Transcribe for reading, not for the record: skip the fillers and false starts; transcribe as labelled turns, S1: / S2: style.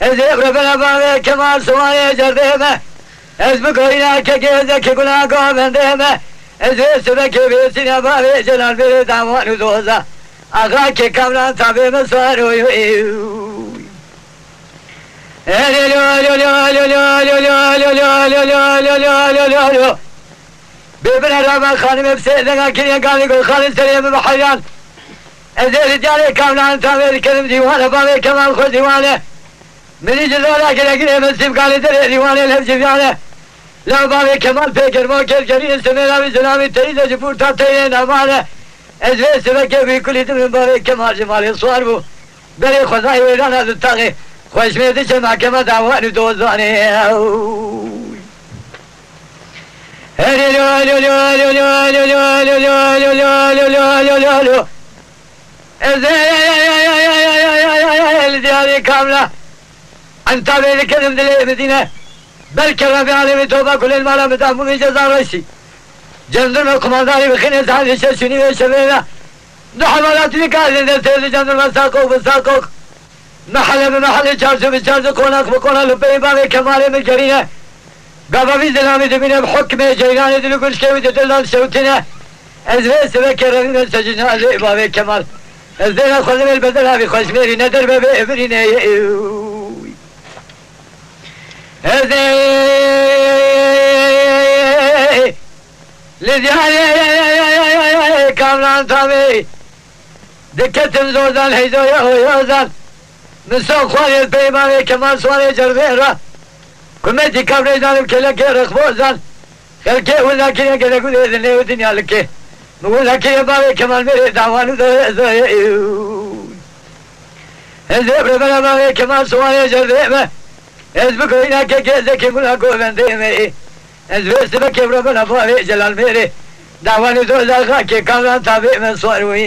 S1: از ربنا باوی کمال سوای جردهمه از بگوینا که گیزه که گناهگاه بندهمه از سبه که بیسینا باوی جلال بیر داموانو دوزه آقا که کمران تابه مسواروی ببن رابع خانم بسیدنگا کنیا گالی گل خالد سلیم بحیان از رجال کمران تابه کرم دیوانه باوی کمال خود دیوانه منی جزالا کنیا مسیب گالی در دیوانه لب جبیانه لو باوی کمال پیکر موکر کری سمیراوی سلامی تریزه جپور تا تیره نمانه از سبه که بیکلی دمین باوی کمال جمالی سوار بو بری خدای ویران از اتاقی خوشمیده چه محکمه دعوان دوزانه الدياري كاملة انت بين كلم دلي مدينة بالكرة بعالم توبة كل المال متعمل جزار رئيسي جندر القمانداري بخيني سعادة شاشوني وشبيلة نحملات لكازي تيزي جندر مساقوك بساقوك محل بمحل چارسو بچارسو كوناك بكونا لبي بابي كمالي من كرينة قبابي زلامي دمينة بحكمة جيراني دلو كل شكوي تدلال شوتنا ازوي سبك رغم سجنا ازوي بابي كمال ازدينا خلم البدل هابي خوشميري ندر بابي ابريني ازوي لدياني كاملان طامي دكتن زوزان هيزو يوزان نسو خوالي البيماني كمال سوالي جربيرا كمتي كابري زانم كلكي رخبوزان خلكي ولا كي كده قولي ذني ودنيا لكي نقول لك يا بابي كمال ميري دعوانو هزيب ربنا بابي كمال سوالي جربيرا هزبكو هنا كي زكي ملاكو بنديمي هزبي سبكي ربنا بابي جلال ميري دعوانو دوزا خاكي كاملان تابي من صوروي